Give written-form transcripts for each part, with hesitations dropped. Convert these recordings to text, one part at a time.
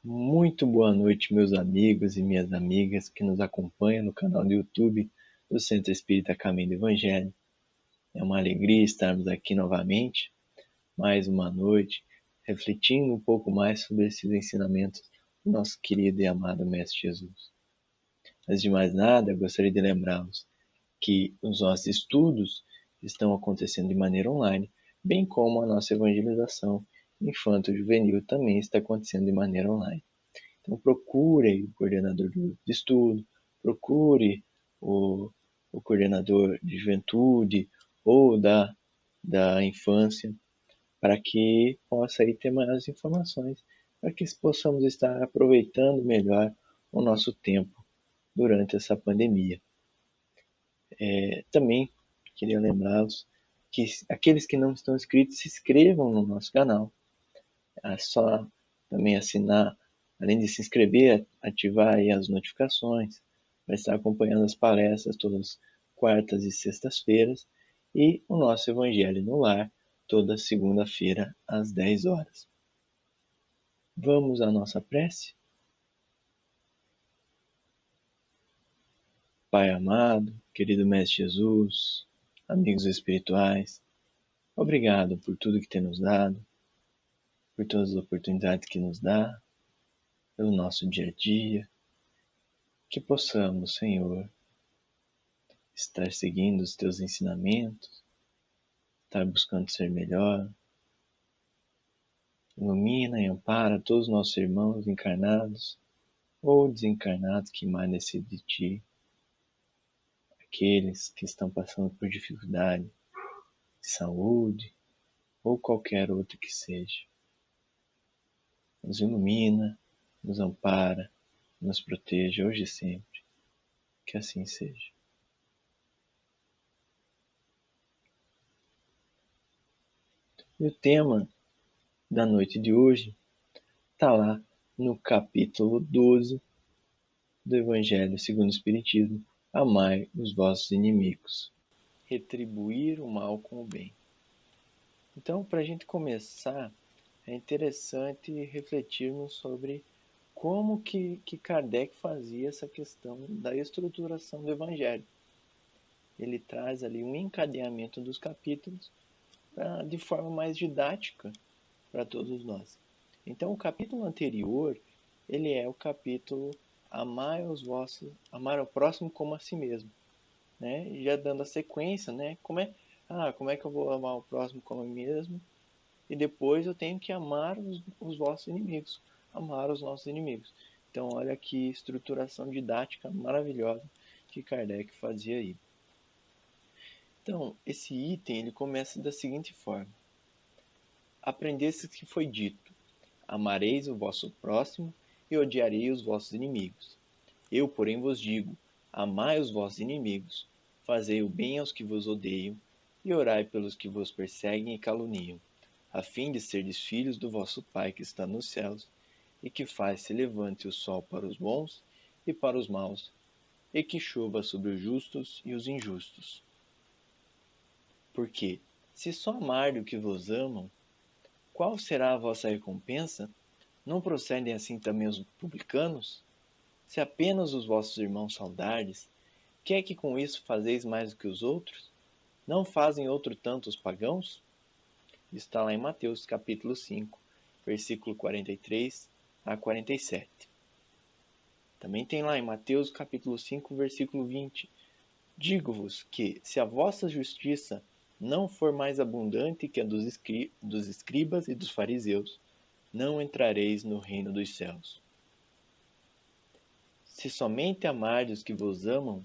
Muito boa noite, meus amigos e minhas amigas que nos acompanham no canal do YouTube do Centro Espírita Caminho do Evangelho. É uma alegria estarmos aqui novamente, mais uma noite, refletindo um pouco mais sobre esses ensinamentos do nosso querido e amado Mestre Jesus. Antes de mais nada, eu gostaria de lembrá-los que os nossos estudos estão acontecendo de maneira online, bem como a nossa evangelização infanto-juvenil também está acontecendo de maneira online. Então procure o coordenador de estudo, procure o, o coordenador de juventude ou da infância, para que possa aí ter mais informações, para que possamos estar aproveitando melhor o nosso tempo durante essa pandemia. Também queria lembrá-los que aqueles que não estão inscritos se inscrevam no nosso canal. É só também assinar, além de se inscrever, ativar aí as notificações, para estar acompanhando as palestras todas as quartas e sextas-feiras e o nosso Evangelho no Lar, toda segunda-feira às 10 horas. Vamos à nossa prece? Pai amado, querido Mestre Jesus, amigos espirituais, obrigado por tudo que tem nos dado, por todas as oportunidades que nos dá, pelo nosso dia a dia, que possamos, Senhor, estar seguindo os teus ensinamentos, estar buscando ser melhor. Ilumina e ampara todos os nossos irmãos encarnados ou desencarnados que mais necessitam de ti, aqueles que estão passando por dificuldade de saúde ou qualquer outra que seja. Nos ilumina, nos ampara, nos proteja hoje e sempre. Que assim seja. E o tema da noite de hoje está lá no capítulo 12 do Evangelho segundo o Espiritismo: amai os vossos inimigos, retribuir o mal com o bem. Então, para a gente começar, é interessante refletirmos sobre como que Kardec fazia essa questão da estruturação do Evangelho. Ele traz ali um encadeamento dos capítulos de forma mais didática para todos nós. Então, o capítulo anterior, ele é o capítulo amar ao próximo como a si mesmo, né? E já dando a sequência, né? Como é que eu vou amar o próximo como a mim mesmo? E depois eu tenho que amar os vossos inimigos, amar os nossos inimigos. Então, olha que estruturação didática maravilhosa que Kardec fazia aí. Então, esse item ele começa da seguinte forma: aprendestes que foi dito: amareis o vosso próximo e odiarei os vossos inimigos. Eu, porém, vos digo: amai os vossos inimigos, fazei o bem aos que vos odeiam e orai pelos que vos perseguem e caluniam, a fim de serdes filhos do vosso Pai que está nos céus, e que faz se levante o sol para os bons e para os maus, e que chova sobre os justos e os injustos. Porque, se só amardes o que vos amam, qual será a vossa recompensa? Não procedem assim também os publicanos? Se apenas os vossos irmãos saudardes, que é que com isso fazeis mais do que os outros? Não fazem outro tanto os pagãos? Está lá em Mateus capítulo 5, versículo 43 a 47. Também tem lá em Mateus capítulo 5, versículo 20. Digo-vos que, se a vossa justiça não for mais abundante que a dos escribas e dos fariseus, não entrareis no reino dos céus. Se somente amardes os que vos amam,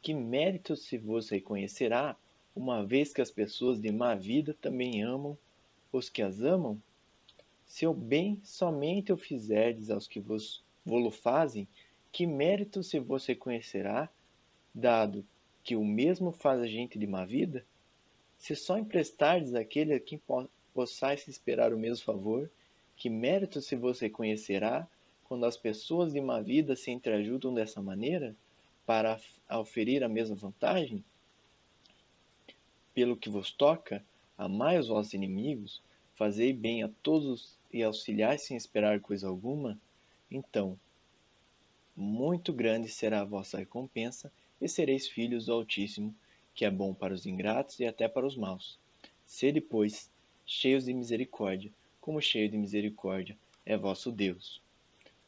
que mérito se vos reconhecerá, uma vez que as pessoas de má vida também amam os que as amam? Se o bem somente o fizerdes aos que vô-lo fazem, que mérito se vos reconhecerá, dado que o mesmo faz a gente de má vida? Se só emprestardes àquele a quem possais esperar o mesmo favor, que mérito se vos reconhecerá, quando as pessoas de má vida se entreajudam dessa maneira, para oferir a mesma vantagem? Pelo que vos toca, amai os vossos inimigos, fazei bem a todos e auxiliai sem esperar coisa alguma, Então, muito grande será a vossa recompensa, e sereis filhos do Altíssimo, que é bom para os ingratos e até para os maus. Sede, pois, cheios de misericórdia, como cheio de misericórdia é vosso Deus.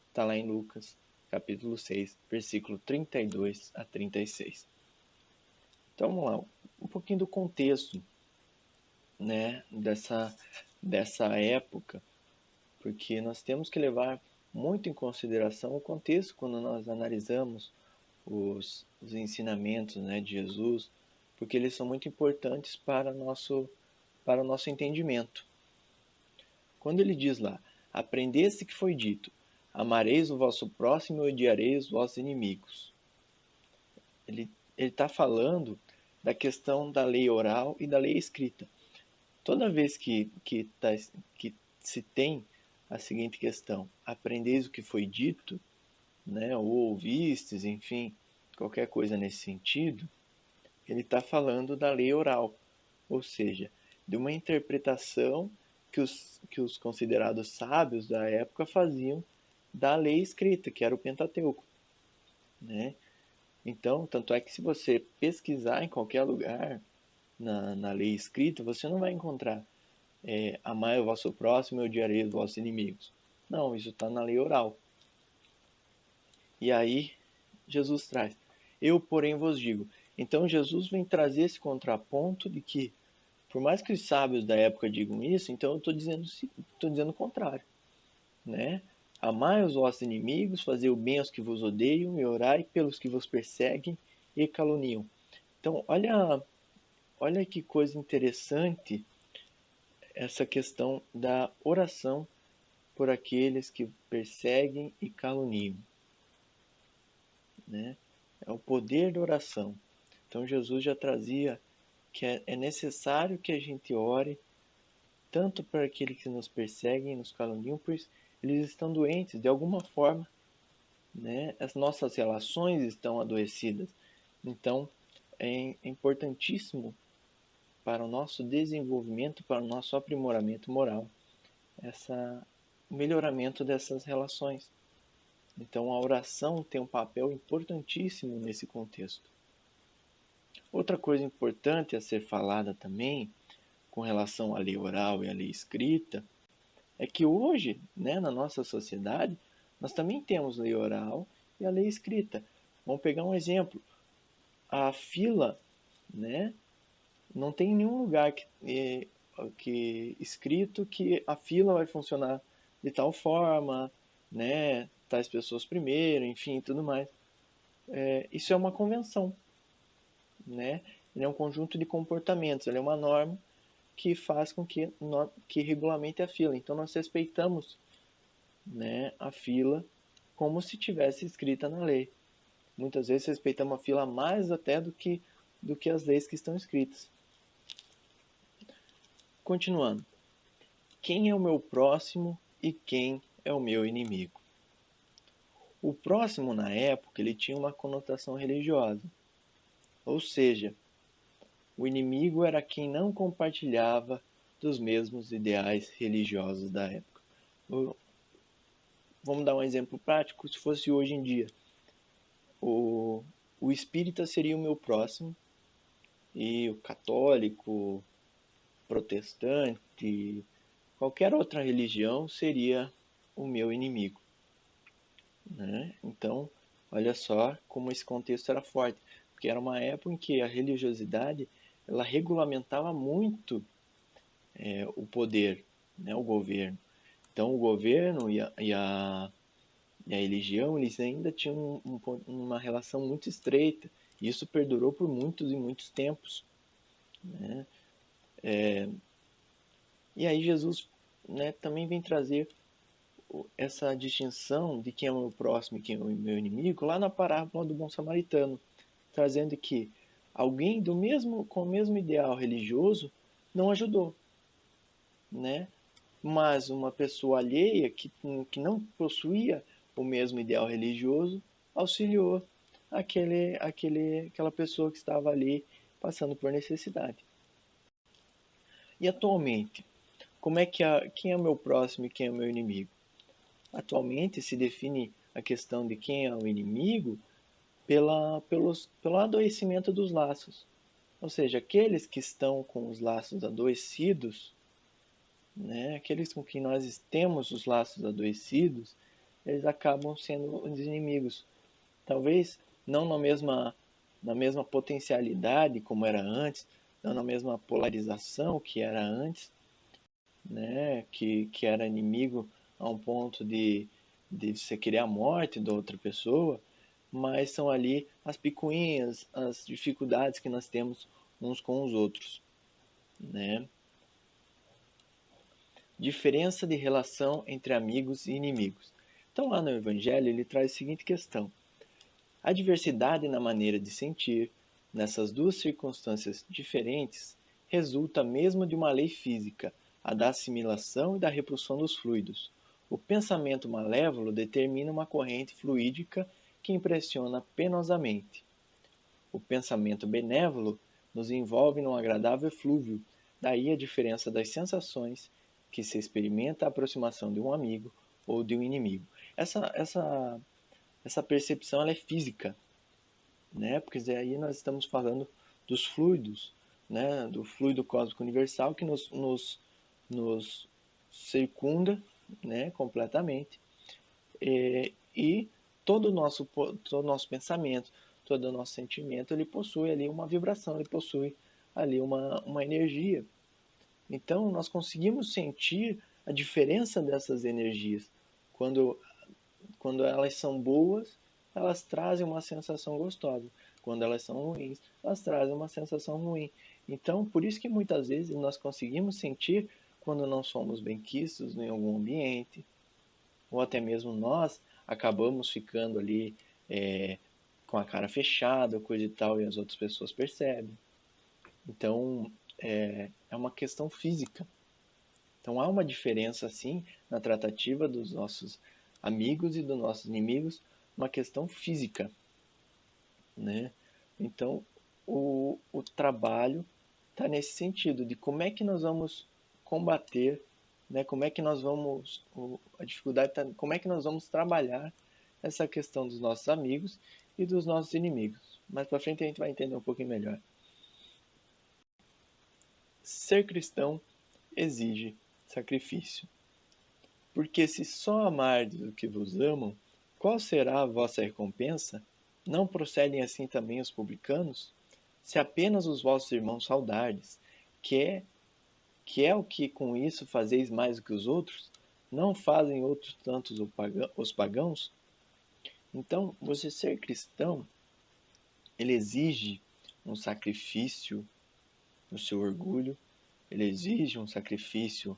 Está lá em Lucas, capítulo 6, versículo 32 a 36. Então vamos lá, um pouquinho do contexto, né, dessa época, porque nós temos que levar muito em consideração o contexto quando nós analisamos os ensinamentos, né, de Jesus, porque eles são muito importantes para o nosso entendimento. Quando ele diz lá, aprendeste que foi dito, amareis o vosso próximo e odiareis os vossos inimigos. Ele está falando da questão da lei oral e da lei escrita. Toda vez que se tem a seguinte questão, aprendeis o que foi dito, né, ou ouvistes, enfim, qualquer coisa nesse sentido, ele está falando da lei oral, ou seja, de uma interpretação que os considerados sábios da época faziam da lei escrita, que era o Pentateuco, né? Então, tanto é que se você pesquisar em qualquer lugar na lei escrita, você não vai encontrar amai o vosso próximo e odiarei os vossos inimigos. Não, isso está na lei oral. E aí, Jesus traz, eu porém vos digo. Então, Jesus vem trazer esse contraponto de que, por mais que os sábios da época digam isso, então eu estou dizendo o contrário, né? Amai os vossos inimigos, fazei o bem aos que vos odeiam e orai pelos que vos perseguem e caluniam. Então, olha que coisa interessante essa questão da oração por aqueles que perseguem e caluniam, né? É o poder da oração. Então Jesus já trazia que é necessário que a gente ore tanto para aqueles que nos perseguem e nos caluniam, pois eles estão doentes de alguma forma, né? As nossas relações estão adoecidas. Então é importantíssimo para o nosso desenvolvimento, para o nosso aprimoramento moral, o melhoramento dessas relações. Então a oração tem um papel importantíssimo nesse contexto. Outra coisa importante a ser falada também, com relação à lei oral e à lei escrita, é que hoje, né, na nossa sociedade, nós também temos lei oral e a lei escrita. Vamos pegar um exemplo. A fila, né, não tem nenhum lugar que escrito que a fila vai funcionar de tal forma, né, tais pessoas primeiro, enfim, tudo mais. Isso é uma convenção, né? Ele é um conjunto de comportamentos, ele é uma norma que faz com que regulamente a fila. Então nós respeitamos, né, a fila como se tivesse escrita na lei. Muitas vezes respeitamos a fila mais até do que as leis que estão escritas. Continuando. Quem é o meu próximo e quem é o meu inimigo? O próximo, na época, ele tinha uma conotação religiosa. Ou seja, o inimigo era quem não compartilhava dos mesmos ideais religiosos da época. Vamos dar um exemplo prático, se fosse hoje em dia. O espírita seria o meu próximo e o católico, protestante, qualquer outra religião seria o meu inimigo, né? Então, olha só como esse contexto era forte, porque era uma época em que a religiosidade ela regulamentava muito o poder, né, o governo. Então, o governo e a religião eles ainda tinham uma relação muito estreita, e isso perdurou por muitos e muitos tempos, né? E aí Jesus, né, também vem trazer essa distinção de quem é o meu próximo e quem é o meu inimigo lá na parábola do bom samaritano, trazendo que alguém com o mesmo ideal religioso não ajudou, né? Mas uma pessoa alheia que não possuía o mesmo ideal religioso auxiliou aquela pessoa que estava ali passando por necessidade. E atualmente, quem é o meu próximo e quem é o meu inimigo? atualmente se define a questão de quem é o inimigo pelo adoecimento dos laços. Ou seja, aqueles que estão com os laços adoecidos, né, aqueles com quem nós temos os laços adoecidos, eles acabam sendo os inimigos. Talvez não na mesma potencialidade como era antes, não na mesma polarização que era antes, né, que era inimigo a um ponto de você querer a morte da outra pessoa, mas são ali as picuinhas, as dificuldades que nós temos uns com os outros, né? Diferença de relação entre amigos e inimigos. Então, lá no Evangelho, ele traz a seguinte questão: a diversidade na maneira de sentir, nessas duas circunstâncias diferentes, resulta mesmo de uma lei física, a da assimilação e da repulsão dos fluidos. O pensamento malévolo determina uma corrente fluídica que impressiona penosamente. O pensamento benévolo nos envolve num agradável eflúvio, daí a diferença das sensações que se experimenta a aproximação de um amigo ou de um inimigo. Essa percepção ela é física, né? Porque aí nós estamos falando dos fluidos, né? Do fluido cósmico universal que nos circunda, né? Completamente. E todo o nosso pensamento, todo o nosso sentimento, ele possui ali uma vibração, ele possui ali uma energia. Então, nós conseguimos sentir a diferença dessas energias. Quando, quando elas são boas, elas trazem uma sensação gostosa. Quando elas são ruins, elas trazem uma sensação ruim. Então, por isso que muitas vezes nós conseguimos sentir quando não somos bem-quistos em algum ambiente, ou até mesmo nós acabamos ficando ali com a cara fechada, coisa e tal, e as outras pessoas percebem. Então, é uma questão física. Então, há uma diferença, sim, na tratativa dos nossos amigos e dos nossos inimigos, uma questão física, né? Então, o trabalho está nesse sentido, de como é que nós vamos combater, né? Como é que nós vamos, a dificuldade está como é que nós vamos trabalhar essa questão dos nossos amigos e dos nossos inimigos. Mais para frente a gente vai entender um pouquinho melhor. Ser cristão exige sacrifício. Porque se só amardes o que vos amam, qual será a vossa recompensa? Não procedem assim também os publicanos? Se apenas os vossos irmãos saudardes, que é o que com isso fazeis mais do que os outros, não fazem outros tantos os pagãos? Então, você ser cristão, ele exige um sacrifício no seu orgulho, ele exige um sacrifício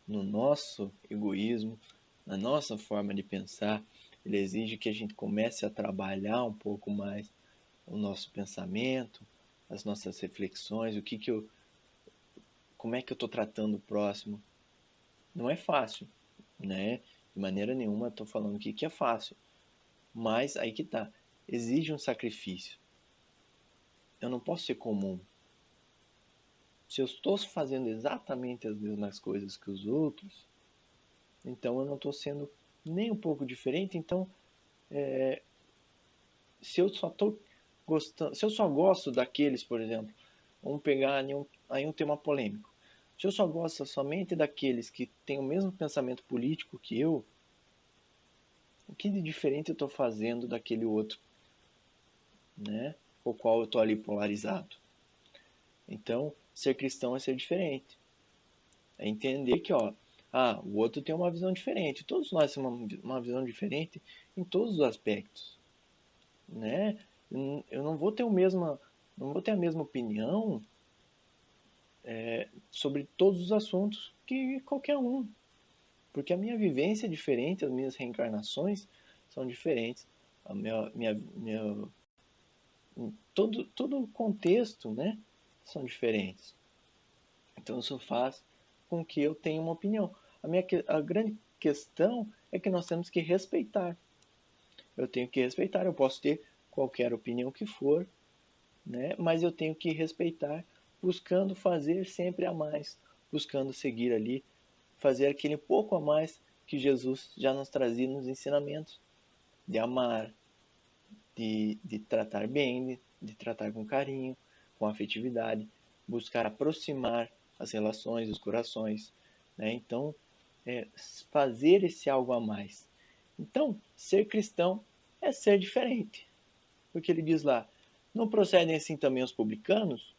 no nosso egoísmo, na nossa forma de pensar. Ele exige que a gente comece a trabalhar um pouco mais o nosso pensamento, as nossas reflexões, como é que eu estou tratando o próximo. Não é fácil, né? De maneira nenhuma estou falando aqui que é fácil, mas aí que tá. Exige um sacrifício. Eu não posso ser comum. Se eu estou fazendo exatamente as mesmas coisas que os outros, então eu não estou sendo nem um pouco diferente. Então, se eu só estou gostando, se eu só gosto daqueles, por exemplo, vamos pegar aí um tema polêmico. Se eu só gosto somente daqueles que têm o mesmo pensamento político que eu, o que de diferente eu estou fazendo daquele outro, né? Com o qual eu estou ali polarizado. Então, ser cristão é ser diferente. É entender que, o outro tem uma visão diferente. Todos nós temos uma visão diferente em todos os aspectos, né? Eu não vou ter não vou ter a mesma opinião sobre todos os assuntos que qualquer um, porque a minha vivência é diferente, as minhas reencarnações são diferentes, a todo o contexto, né, são diferentes. Então isso faz com que eu tenha uma opinião. A grande questão é que nós temos que respeitar. Eu tenho que respeitar, eu posso ter qualquer opinião que for, né? Mas eu tenho que respeitar, buscando fazer sempre a mais, buscando seguir ali, fazer aquele pouco a mais que Jesus já nos trazia nos ensinamentos, de amar, de tratar bem, de tratar com carinho, com afetividade, buscar aproximar as relações, os corações, né? Então, fazer esse algo a mais. Então, ser cristão é ser diferente, porque ele diz lá, não procedem assim também os publicanos?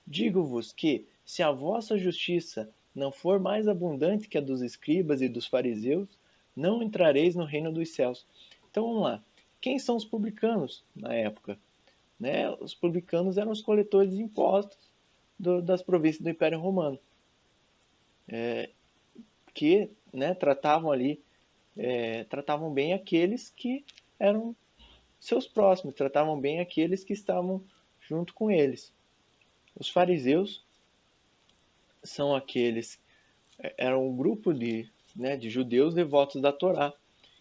Digo-vos que, se a vossa justiça não for mais abundante que a dos escribas e dos fariseus, não entrareis no reino dos céus. Então vamos lá. Quem são os publicanos na época? Né? Os publicanos eram os coletores de impostos das províncias do Império Romano, que, né, tratavam bem aqueles que eram seus próximos, tratavam bem aqueles que estavam junto com eles. Os fariseus eram um grupo de judeus devotos da Torá,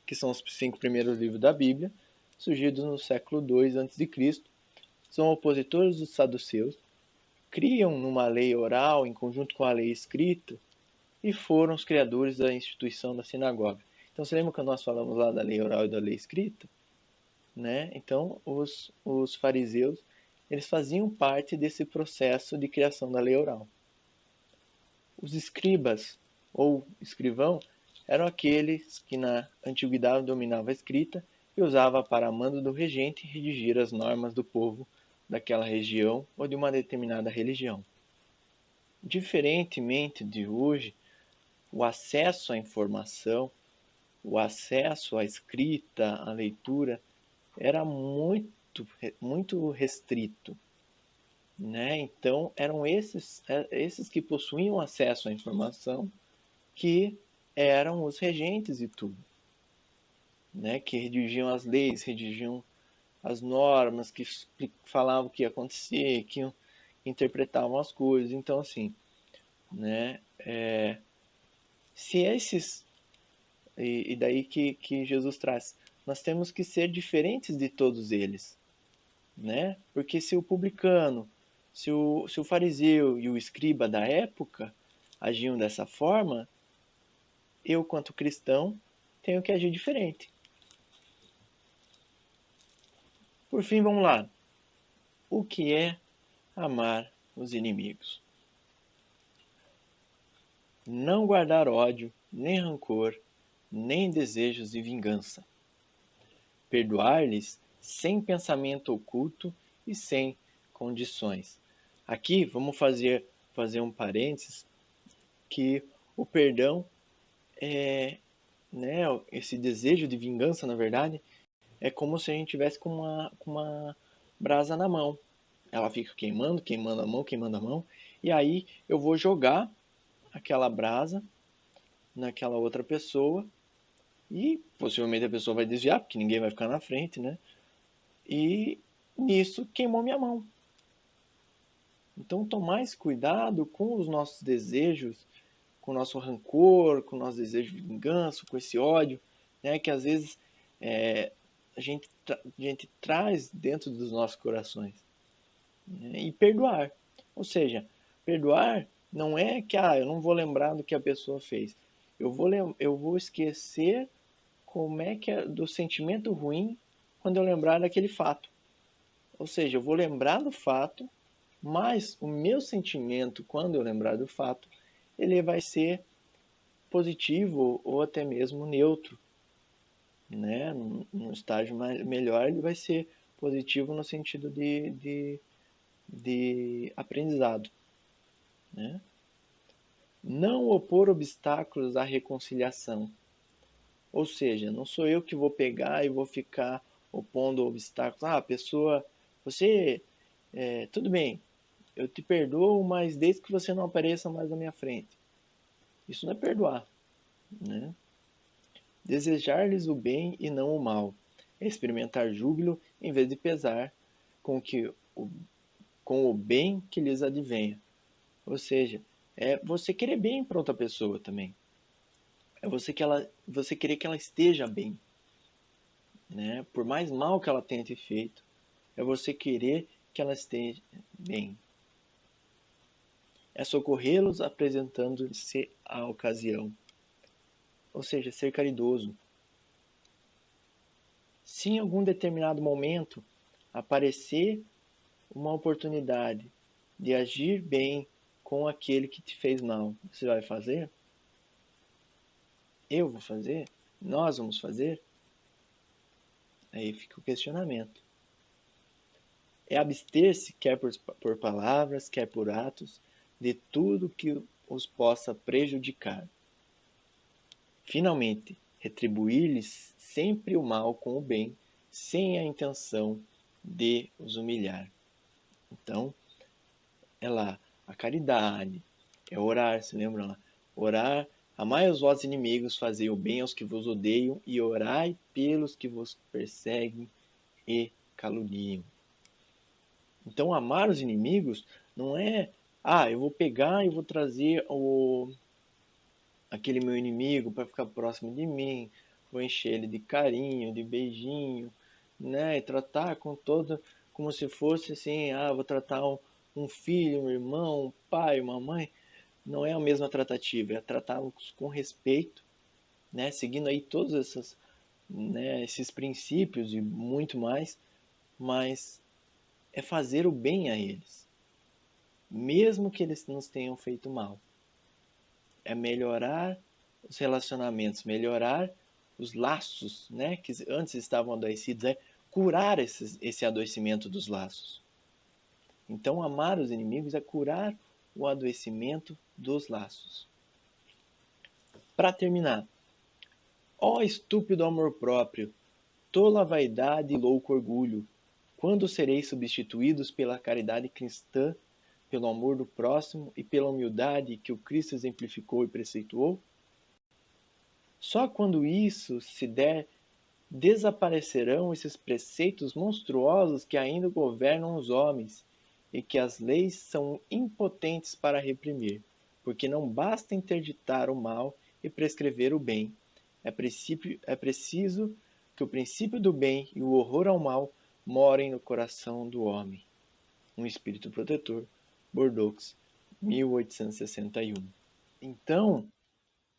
que são os 5 primeiros livros da Bíblia, surgidos no século II a.C. São opositores dos saduceus, criam numa lei oral em conjunto com a lei escrita e foram os criadores da instituição da sinagoga. Então, você lembra que nós falamos lá da lei oral e da lei escrita? Né? Então, os fariseus, eles faziam parte desse processo de criação da lei oral. Os escribas, ou escrivão, eram aqueles que na antiguidade dominavam a escrita e usava para mando do regente redigir as normas do povo daquela região ou de uma determinada religião. Diferentemente de hoje, o acesso à informação, o acesso à escrita, à leitura, era muito restrito. Né? Então, eram esses que possuíam acesso à informação que eram os regentes de tudo. Né? Que redigiam as leis, redigiam as normas, que falavam o que ia acontecer, que interpretavam as coisas. Então, assim, né? Se esses... E daí que Jesus traz, nós temos que ser diferentes de todos eles. Né? Porque se o publicano, se o fariseu e o escriba da época agiam dessa forma, eu, quanto cristão, tenho que agir diferente. Por fim, vamos lá. O que é amar os inimigos? Não guardar ódio, nem rancor, nem desejos de vingança. Perdoar-lhes sem pensamento oculto e sem condições. Aqui vamos fazer um parênteses, que o perdão né, esse desejo de vingança, na verdade, é como se a gente tivesse com uma brasa na mão. Ela fica queimando a mão, e aí eu vou jogar aquela brasa naquela outra pessoa, e possivelmente a pessoa vai desviar, porque ninguém vai ficar na frente, né? E nisso queimou minha mão. Então, tomar esse cuidado com os nossos desejos, com o nosso rancor, com o nosso desejo de vingança, com esse ódio, né, que às vezes a gente traz dentro dos nossos corações. Né, e perdoar. Ou seja, perdoar não é que eu não vou lembrar do que a pessoa fez. Eu vou esquecer como é que é do sentimento ruim quando eu lembrar daquele fato. Ou seja, eu vou lembrar do fato, mas o meu sentimento, quando eu lembrar do fato, ele vai ser positivo ou até mesmo neutro. Né? Num estágio melhor, ele vai ser positivo no sentido de aprendizado. Né? Não opor obstáculos à reconciliação. Ou seja, não sou eu que vou pegar e vou ficar opondo obstáculos. A pessoa, você, tudo bem, eu te perdoo, mas desde que você não apareça mais na minha frente. Isso não é perdoar. Né? Desejar-lhes o bem e não o mal. É experimentar júbilo em vez de pesar com o bem que lhes advenha. Ou seja, é você querer bem para outra pessoa também. É você querer que ela esteja bem. Né? Por mais mal que ela tenha te feito, é você querer que ela esteja bem. É socorrê-los apresentando-se a ocasião. ou seja, ser caridoso. Se em algum determinado momento aparecer uma oportunidade de agir bem com aquele que te fez mal, você vai fazer? Eu vou fazer? Nós vamos fazer? Aí fica o questionamento. É abster-se, quer por palavras, quer por atos, de tudo que os possa prejudicar. Finalmente, retribuir-lhes sempre o mal com o bem, sem a intenção de os humilhar. Então, é lá a caridade, é orar, se lembram lá? Orar, amai os vossos inimigos, fazei o bem aos que vos odeiam e orai pelos que vos perseguem e caluniam. Então, amar os inimigos não é, eu vou pegar e vou trazer aquele meu inimigo para ficar próximo de mim, vou encher ele de carinho, de beijinho, né? E tratar com todo, como se fosse assim, vou tratar um filho, um irmão, um pai, uma mãe. Não é a mesma tratativa, é tratá-los com respeito, né? Seguindo aí todos esses princípios e muito mais, mas é fazer o bem a eles, mesmo que eles nos tenham feito mal. É melhorar os relacionamentos, melhorar os laços, né, que antes estavam adoecidos, curar esse adoecimento dos laços. Então, amar os inimigos é curar o adoecimento dos laços. Para terminar, ó estúpido amor próprio, tola vaidade e louco orgulho, quando sereis substituídos pela caridade cristã, pelo amor do próximo e pela humildade que o Cristo exemplificou e preceituou? Só quando isso se der, desaparecerão esses preceitos monstruosos que ainda governam os homens e que as leis são impotentes para reprimir, porque não basta interditar o mal e prescrever o bem. É preciso que o princípio do bem e o horror ao mal morem no coração do homem. Um espírito protetor, Bordeaux, 1861. Então,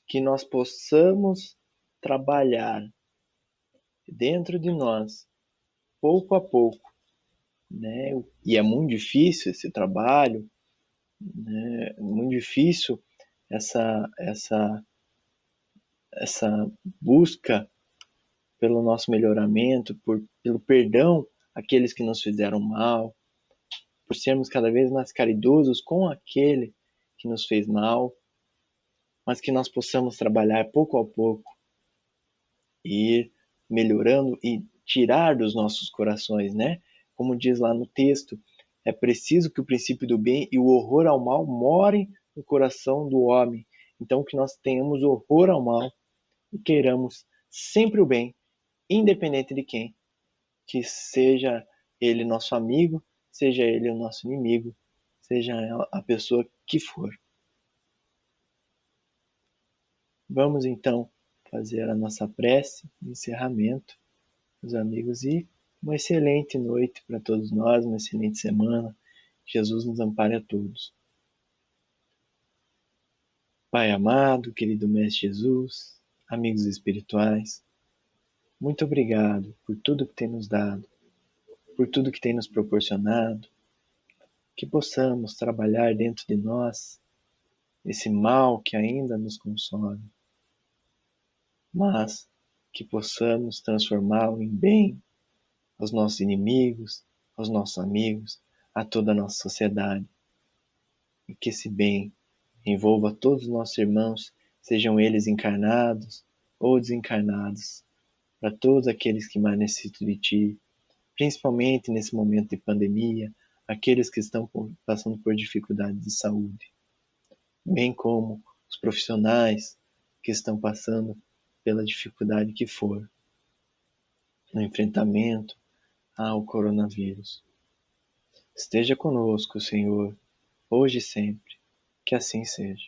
que nós possamos trabalhar dentro de nós, pouco a pouco, né? E é muito difícil esse trabalho, né? É muito difícil essa busca pelo nosso melhoramento, pelo perdão àqueles que nos fizeram mal, por sermos cada vez mais caridosos com aquele que nos fez mal, mas que nós possamos trabalhar pouco a pouco e ir melhorando e tirar dos nossos corações, né? Como diz lá no texto, é preciso que o princípio do bem e o horror ao mal morem no coração do homem. Então, que nós tenhamos horror ao mal e queiramos sempre o bem, independente de quem, que seja ele nosso amigo, seja ele o nosso inimigo, seja a pessoa que for. Vamos então fazer a nossa prece de encerramento, meus amigos, e uma excelente noite para todos nós, uma excelente semana. Jesus nos ampare a todos. Pai amado, querido Mestre Jesus, amigos espirituais, muito obrigado por tudo que tem nos dado, por tudo que tem nos proporcionado, que possamos trabalhar dentro de nós esse mal que ainda nos consome, mas que possamos transformá-lo em bem aos nossos inimigos, aos nossos amigos, a toda a nossa sociedade. E que esse bem envolva todos os nossos irmãos, sejam eles encarnados ou desencarnados, para todos aqueles que mais necessitam de Ti, principalmente nesse momento de pandemia, aqueles que estão passando por dificuldades de saúde, bem como os profissionais que estão passando pela dificuldade que for no enfrentamento ao coronavírus. Esteja conosco, Senhor, hoje e sempre. Que assim seja.